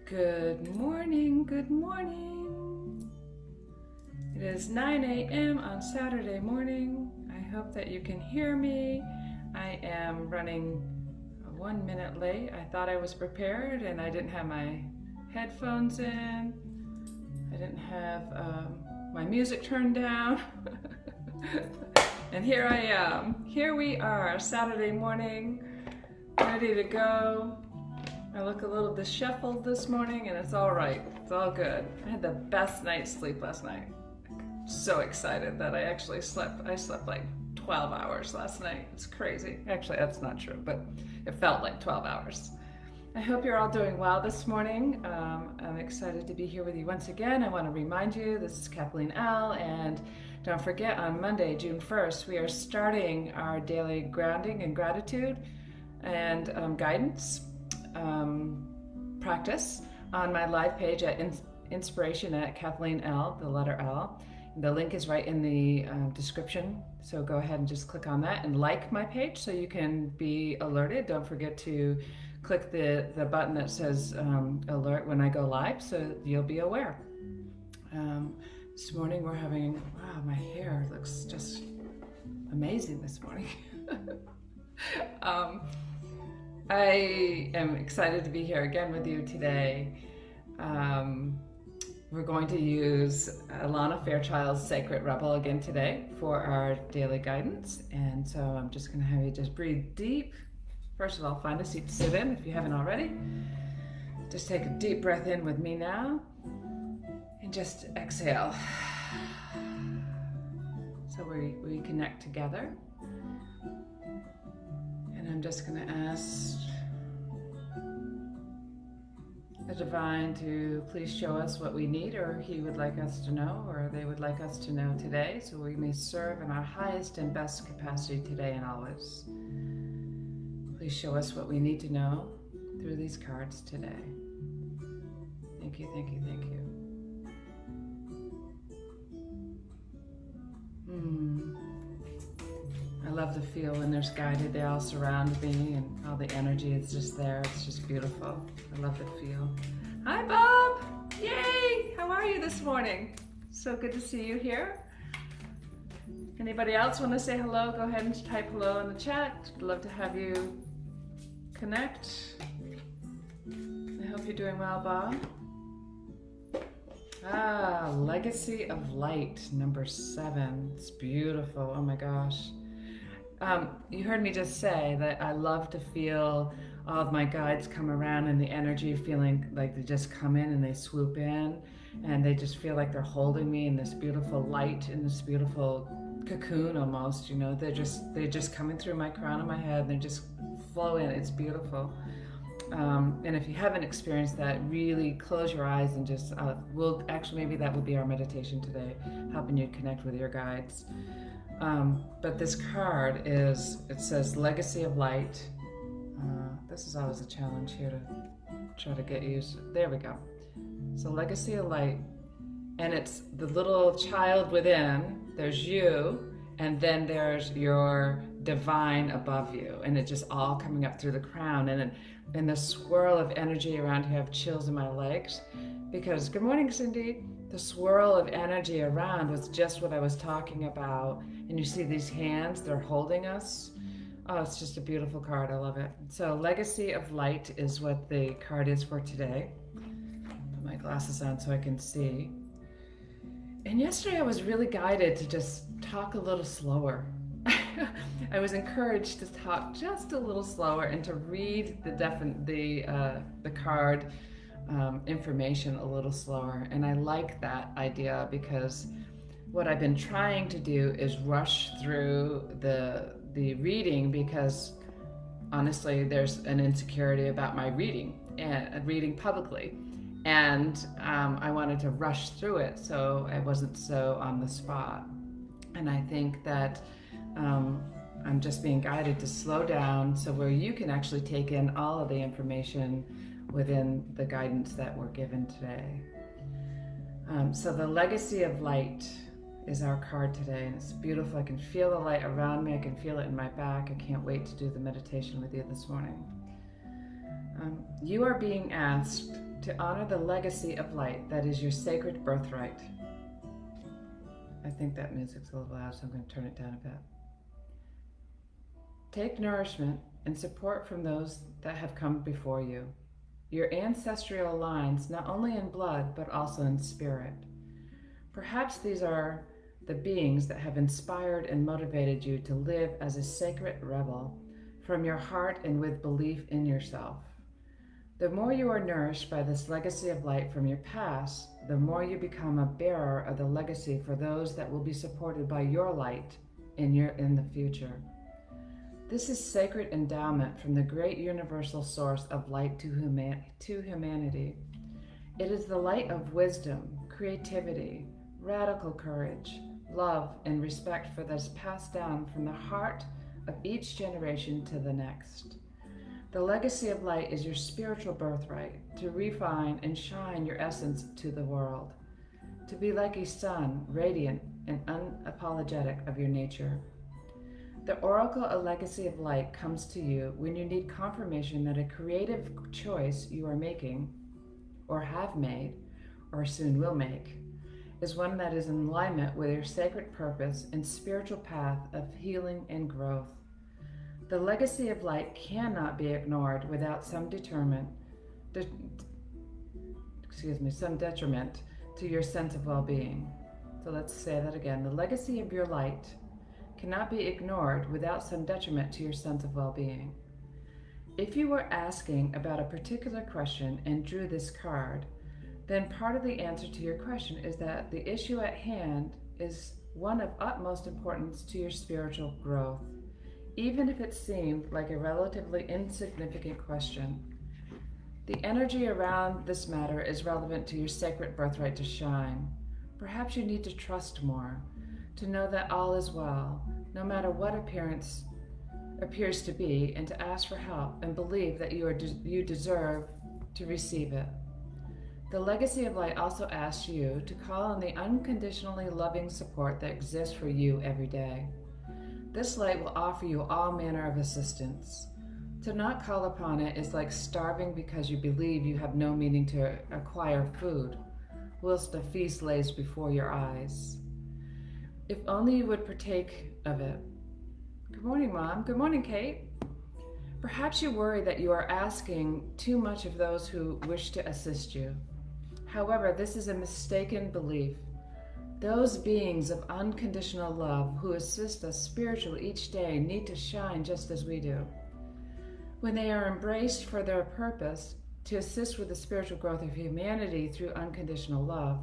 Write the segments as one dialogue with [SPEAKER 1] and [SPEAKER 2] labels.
[SPEAKER 1] Good morning, good morning. It is 9 a.m. on Saturday morning. I hope that you can hear me. I am running 1 minute late. I thought I was prepared and I didn't have my headphones in. I didn't have my music turned down. And here I am. Here we are, Saturday morning, ready to go. I look a little disheveled this morning and it's all right. It's all good. I had the best night's sleep last night. So excited that I actually slept. I slept like 12 hours last night. It's crazy. Actually, that's not true, but it felt like 12 hours. I hope you're all doing well this morning. I'm excited to be here with you once again. I want to remind you, this is Cathleen Elle, and don't forget on Monday, June 1st, we are starting our daily grounding and gratitude and guidance practice on my live page at Inspiration at Cathleen Elle, the letter L. The link is right in the description, so go ahead and just click on that and like my page so you can be alerted. Don't forget to click the button that says alert when I go live so you'll be aware. This morning we're having, wow, my hair looks just amazing this morning. I am excited to be here again with you today. We're going to use Alana Fairchild's Sacred Rebel again today for our daily guidance. And so I'm just going to have you just breathe deep. First of all, find a seat to sit in if you haven't already. Just take a deep breath in with me now and just exhale. So we connect together. And I'm just going to ask the Divine to please show us what we need or He would like us to know or they would like us to know today so we may serve in our highest and best capacity today and always. Please show us what we need to know through these cards today. Thank you, thank you, thank you. I love the feel when there's guided. They all surround me and all the energy is just there. It's just beautiful. I love the feel. Hi, Bob! Yay! How are you this morning? So good to see you here. Anybody else want to say hello? Go ahead and type hello in the chat. I'd love to have you connect. I hope you're doing well, Bob. Legacy of Light, number 7. It's beautiful. Oh my gosh. You heard me just say that I love to feel all of my guides come around and the energy feeling like they just come in and they swoop in and they just feel like they're holding me in this beautiful light, in this beautiful cocoon almost, you know. They're just coming through my crown of my head and they just flow in. It's beautiful. And if you haven't experienced that, really close your eyes and just, maybe that will be our meditation today, helping you connect with your guides. But this card it says Legacy of Light. This is always a challenge here to try to get used to. There we go. So Legacy of Light. And it's the little child within, there's you, and then there's your divine above you. And it's just all coming up through the crown. And in the swirl of energy around here, I have chills in my legs. Because, good morning, Cindy. The swirl of energy around was just what I was talking about. And you see these hands, they're holding us. Oh, it's just a beautiful card. I love it. So Legacy of Light is what the card is for today. Put my glasses on so I can see. And yesterday I was really guided to just talk a little slower. I was encouraged to talk just a little slower and to read the card information a little slower. And I like that idea because what I've been trying to do is rush through the reading because honestly there's an insecurity about my reading and reading publicly. And I wanted to rush through it so I wasn't so on the spot. And I think that I'm just being guided to slow down so where you can actually take in all of the information within the guidance that we're given today. So the Legacy of Light is our card today, and it's beautiful. I can feel the light around me. I can feel it in my back. I can't wait to do the meditation with you this morning. You are being asked to honor the legacy of light that is your sacred birthright. I think that music's a little loud, so I'm going to turn it down a bit. Take nourishment and support from those that have come before you, your ancestral lines, not only in blood, but also in spirit. Perhaps these are the beings that have inspired and motivated you to live as a sacred rebel from your heart and with belief in yourself. The more you are nourished by this legacy of light from your past, the more you become a bearer of the legacy for those that will be supported by your light in the future. This is sacred endowment from the great universal source of light to humanity. It is the light of wisdom, creativity, radical courage, love, and respect for this passed down from the heart of each generation to the next. The legacy of light is your spiritual birthright to refine and shine your essence to the world, to be like a sun, radiant and unapologetic of your nature. The oracle, a legacy of light, comes to you when you need confirmation that a creative choice you are making, or have made, or soon will make, is one that is in alignment with your sacred purpose and spiritual path of healing and growth. The legacy of light cannot be ignored without some detriment to your sense of well-being. So let's say that again. The legacy of your light cannot be ignored without some detriment to your sense of well-being. If you were asking about a particular question and drew this card, then part of the answer to your question is that the issue at hand is one of utmost importance to your spiritual growth, even if it seemed like a relatively insignificant question. The energy around this matter is relevant to your sacred birthright to shine. Perhaps you need to trust more, to know that all is well, no matter what appears to be, and to ask for help and believe that you deserve to receive it. The legacy of light also asks you to call on the unconditionally loving support that exists for you every day. This light will offer you all manner of assistance. To not call upon it is like starving because you believe you have no meaning to acquire food, whilst a feast lays before your eyes. If only you would partake of it. Good morning, Mom. Good morning, Kate. Perhaps you worry that you are asking too much of those who wish to assist you. However, this is a mistaken belief. Those beings of unconditional love who assist us spiritually each day need to shine just as we do. When they are embraced for their purpose to assist with the spiritual growth of humanity through unconditional love,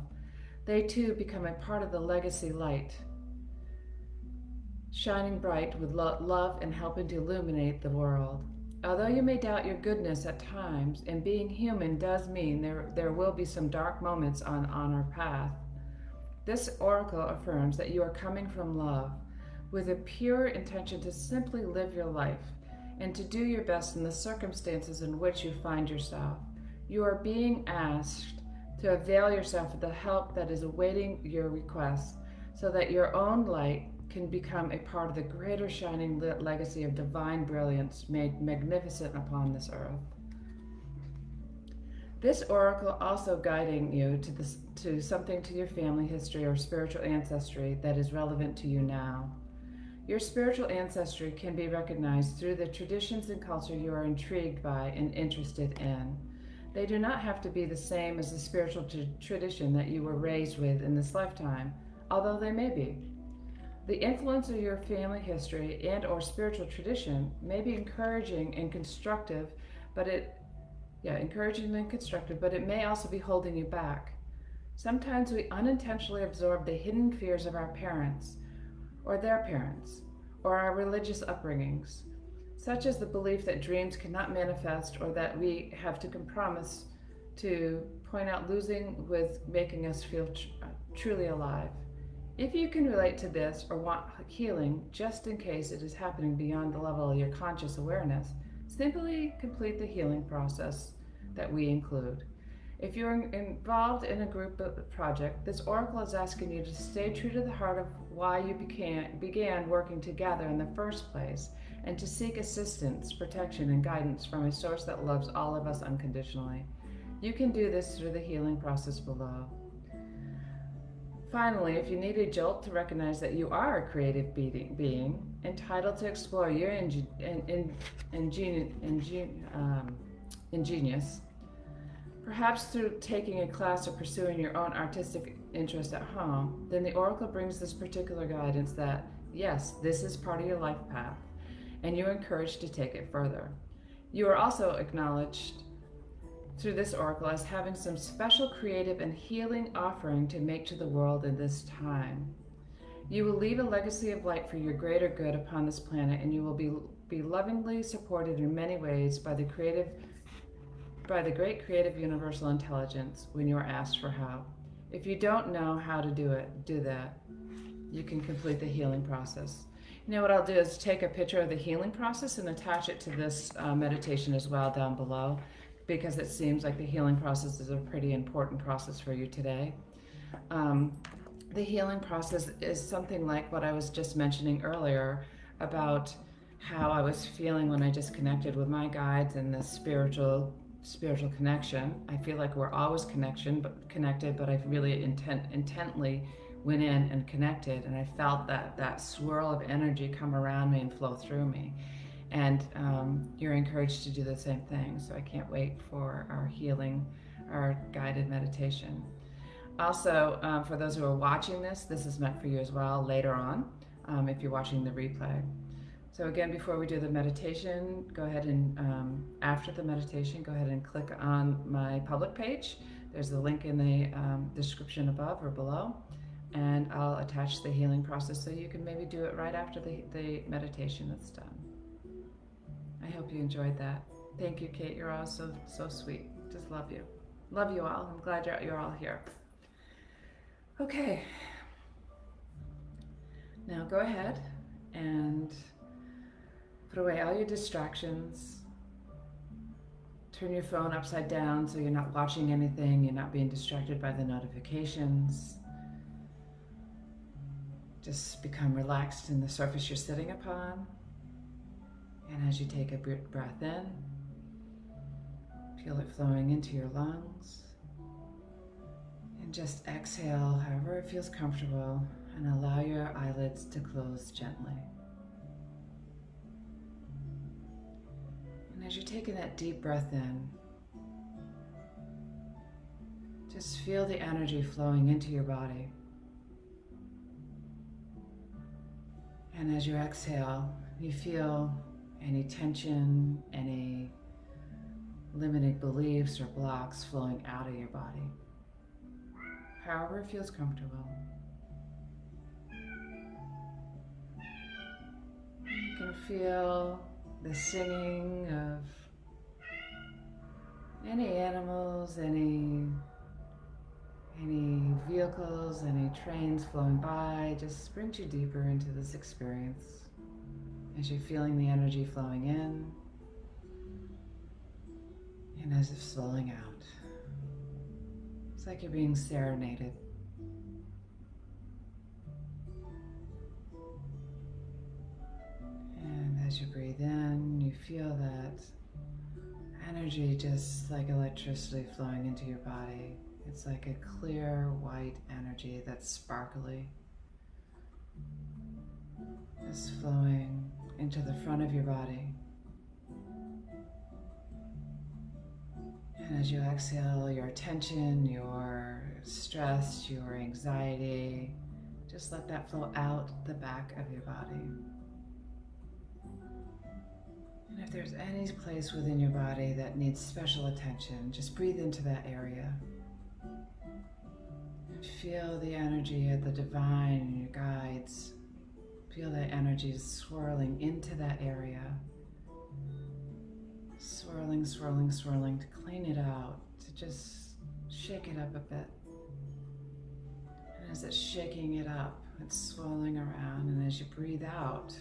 [SPEAKER 1] they too become a part of the legacy light, shining bright with love and helping to illuminate the world. Although you may doubt your goodness at times, and being human does mean there will be some dark moments on our path, this oracle affirms that you are coming from love, with a pure intention to simply live your life and to do your best in the circumstances in which you find yourself. You are being asked to avail yourself of the help that is awaiting your request, so that your own light can become a part of the greater shining legacy of divine brilliance made magnificent upon this earth. This oracle also guiding you to something to your family history or spiritual ancestry that is relevant to you now. Your spiritual ancestry can be recognized through the traditions and culture you are intrigued by and interested in. They do not have to be the same as the spiritual tradition that you were raised with in this lifetime, although they may be. The influence of your family history and or spiritual tradition may be encouraging and constructive, but it may also be holding you back. Sometimes we unintentionally absorb the hidden fears of our parents, or their parents, or our religious upbringings, such as the belief that dreams cannot manifest, or that we have to compromise to point out losing with making us feel truly alive. If you can relate to this or want healing, just in case it is happening beyond the level of your conscious awareness, simply complete the healing process that we include. If you're involved in a group project, this oracle is asking you to stay true to the heart of why you began working together in the first place, and to seek assistance, protection, and guidance from a source that loves all of us unconditionally. You can do this through the healing process below. Finally, if you need a jolt to recognize that you are a creative being entitled to explore your ingenious, perhaps through taking a class or pursuing your own artistic interest at home, then the Oracle brings this particular guidance that, yes, this is part of your life path, and you're encouraged to take it further. You are also acknowledged through this Oracle as having some special creative and healing offering to make to the world in this time. You will leave a legacy of light for your greater good upon this planet, and you will be lovingly supported in many ways by the great creative universal intelligence when you are asked for help. If you don't know how to do that. You can complete the healing process. You know what I'll do is take a picture of the healing process and attach it to this meditation as well down below, because it seems like the healing process is a pretty important process for you today. The healing process is something like what I was just mentioning earlier about how I was feeling when I just connected with my guides and this spiritual connection. I feel like we're always connected, but I really intently went in and connected, and I felt that swirl of energy come around me and flow through me. And you're encouraged to do the same thing. So I can't wait for our healing, our guided meditation. Also, for those who are watching this is meant for you as well later on, if you're watching the replay. So again, before we do the meditation, go ahead and, after the meditation, go ahead and click on my public page. There's the link in the description above or below, and I'll attach the healing process so you can maybe do it right after the meditation is done. I hope you enjoyed that. Thank you, Kate. You're all so sweet. Just love you. Love you all. I'm glad you're all here. Okay. Now go ahead and put away all your distractions. Turn your phone upside down so you're not watching anything. You're not being distracted by the notifications. Just become relaxed in the surface you're sitting upon. And as you take a breath in, feel it flowing into your lungs. And just exhale however it feels comfortable, and allow your eyelids to close gently. And as you're taking that deep breath in, just feel the energy flowing into your body. And as you exhale, you feel any tension, any limiting beliefs or blocks flowing out of your body, however it feels comfortable. You can feel the singing of any animals, any vehicles, any trains flowing by. Just brings you deeper into this experience as you're feeling the energy flowing in and as it's flowing out. It's like you're being serenaded. And as you breathe in, you feel that energy just like electricity flowing into your body. It's like a clear white energy that's sparkly. It's flowing into the front of your body. And as you exhale, your tension, your stress, your anxiety, just let that flow out the back of your body. And if there's any place within your body that needs special attention, just breathe into that area. And feel the energy of the divine and your guides. Feel that energy swirling into that area. Swirling, swirling, swirling to clean it out, to just shake it up a bit. And as it's shaking it up, it's swirling around, and as you breathe out,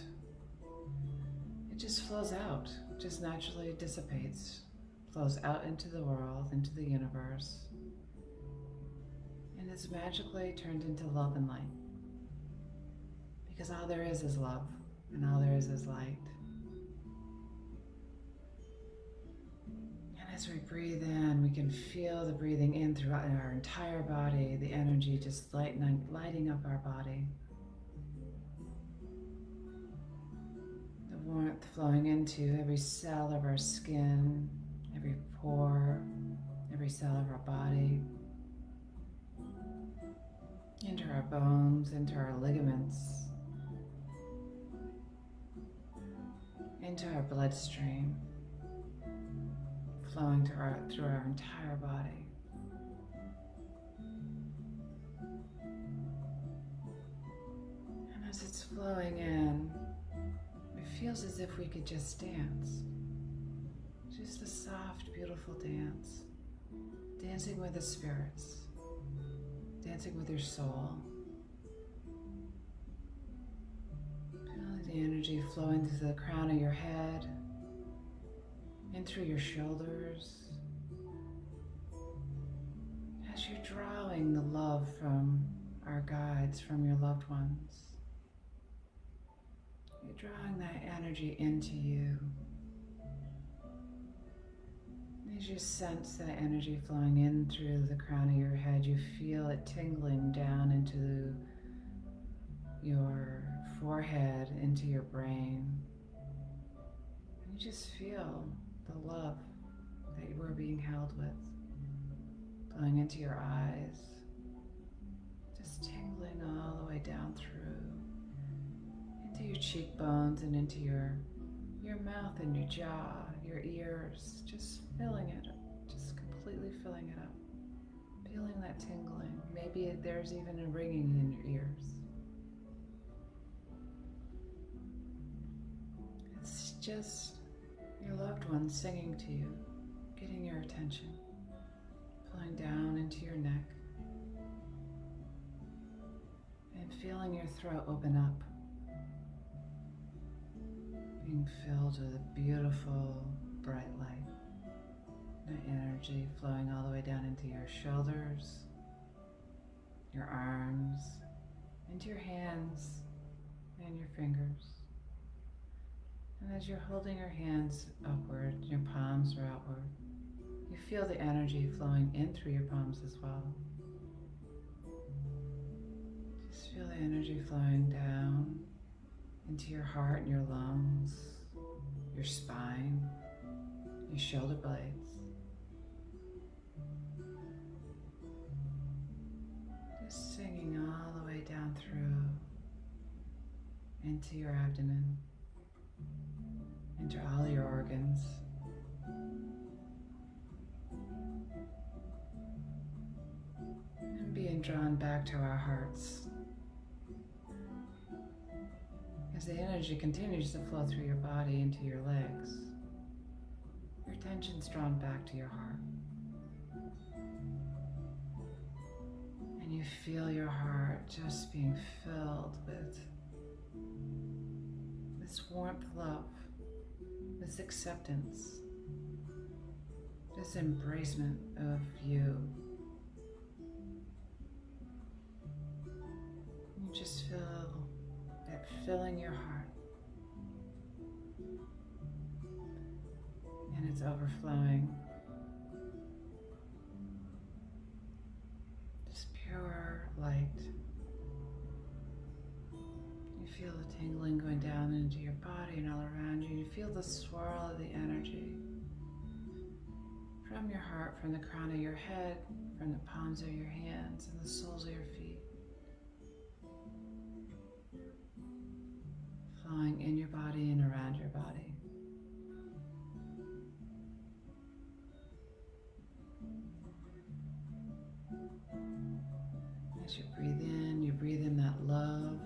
[SPEAKER 1] it just flows out, just naturally dissipates, flows out into the world, into the universe, and it's magically turned into love and light. Because all there is love, and all there is light. And As we breathe in, we can feel the breathing in throughout our entire body, the energy just lighting up our body. The warmth flowing into every cell of our skin, every pore, every cell of our body, into our bones, into our ligaments, into our bloodstream, flowing through our entire body. And as it's flowing in, it feels as if we could just dance. Just a soft, beautiful dance. Dancing with the spirits. Dancing with your soul. Feeling the energy flowing through the crown of your head, in through your shoulders, as you're drawing the love from our guides, from your loved ones. You're drawing that energy into you. As you sense that energy flowing in through the crown of your head, you feel it tingling down into your forehead, into your brain. And you just feel the love that you were being held with, flowing into your eyes, just tingling all the way down through, into your cheekbones and into your mouth and your jaw, your ears, just filling it up, just completely filling it up, feeling that tingling. Maybe there's even a ringing in your ears. It's just your loved ones singing to you, getting your attention, flowing down into your neck, and feeling your throat open up, being filled with a beautiful, bright light. That energy flowing all the way down into your shoulders, your arms, into your hands and your fingers. And as you're holding your hands upward, your palms are outward, you feel the energy flowing in through your palms as well. Just feel the energy flowing down into your heart and your lungs, your spine, your shoulder blades. Just singing all the way down through into your abdomen, into all your organs. And being drawn back to our hearts. As the energy continues to flow through your body into your legs, your attention's drawn back to your heart. And you feel your heart just being filled with this warmth love, this acceptance, this embracement of you. You just feel it filling your heart, and it's overflowing. Just pure light. You feel the tingling going down into your body and all around you. You feel the swirl of the energy from your heart, from the crown of your head, from the palms of your hands and the soles of your feet. Flowing in your body and around your body. As you breathe in that love,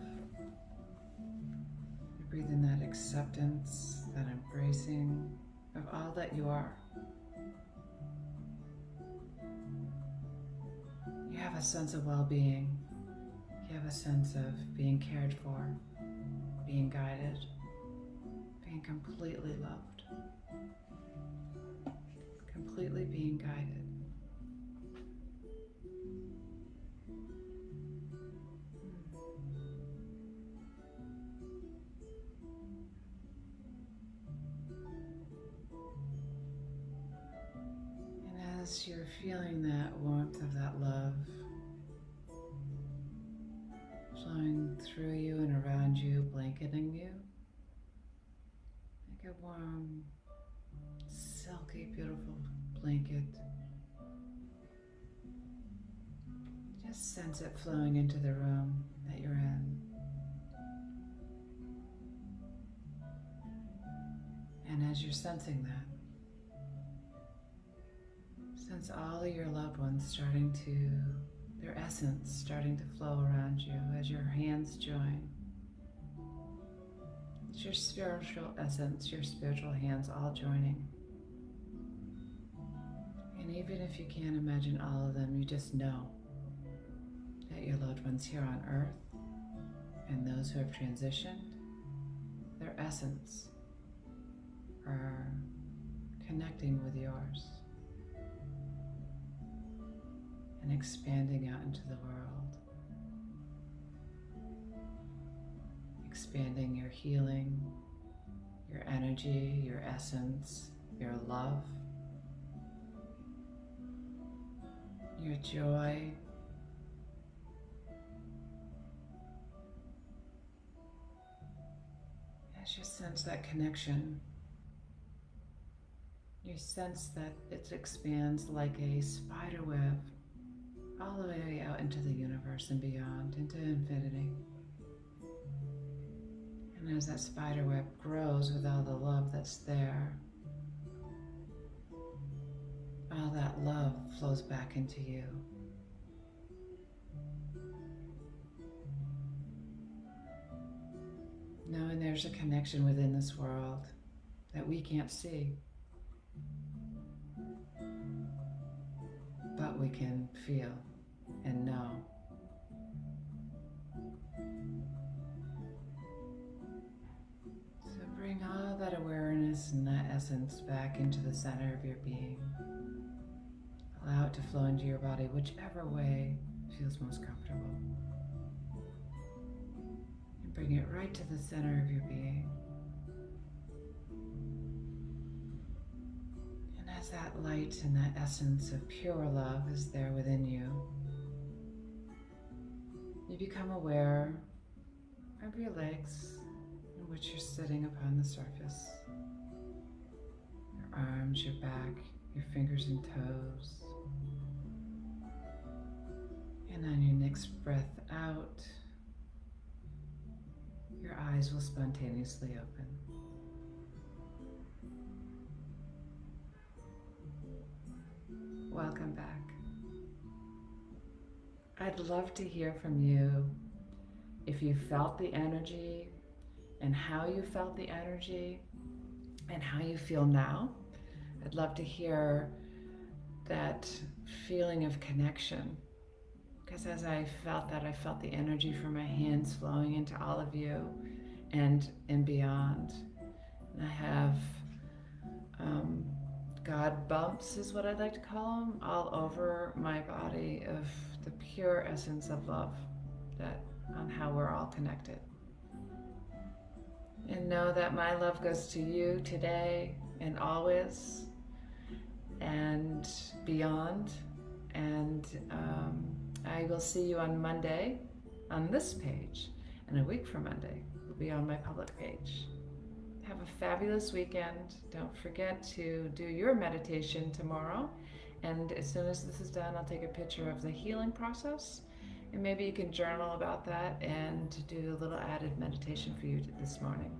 [SPEAKER 1] you breathe in that acceptance, that embracing of all that you are. You have a sense of well-being. You have a sense of being cared for, being guided, being completely loved, completely being guided. as you're feeling that warmth of that love flowing through you and around you, blanketing you, like a warm, silky, beautiful blanket. Just sense it flowing into the room that you're in. And as you're sensing that, sense all of your loved ones starting to, their essence starting to flow around you as your hands join. It's your spiritual essence, your spiritual hands all joining. And even if you can't imagine all of them, you just know that your loved ones here on earth and those who have transitioned, their essence are connecting with yours and expanding out into the world, expanding your healing, your energy, your essence, your love, your joy, as you sense that connection. You sense that it expands like a spider web all the way out into the universe and beyond, into infinity. And as that spider web grows with all the love that's there, all that love flows back into you. Knowing there's a connection within this world that we can't see, but we can feel and know. So bring all that awareness and that essence back into the center of your being. Allow it to flow into your body whichever way feels most comfortable. And bring it right to the center of your being. As that light and that essence of pure love is there within you, you become aware of your legs in which you're sitting upon the surface, your arms, your back, your fingers and toes. And on your next breath out, your eyes will spontaneously open. Welcome back. I'd love to hear from you if you felt the energy and how you felt the energy and how you feel now. I'd love to hear that feeling of connection, because as I felt that, I felt the energy from my hands flowing into all of you and beyond. And I have God bumps is what I'd like to call them, all over my body of the pure essence of love, that on how we're all connected. And know that my love goes to you today and always and beyond. And I will see you on Monday on this page, and a week from Monday will be on my public page. Have a fabulous weekend. Don't forget to do your meditation tomorrow. And as soon as this is done, I'll take a picture of the healing process. And maybe you can journal about that and do a little added meditation for you this morning.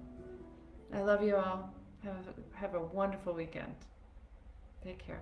[SPEAKER 1] I love you all. Have a wonderful weekend. Take care.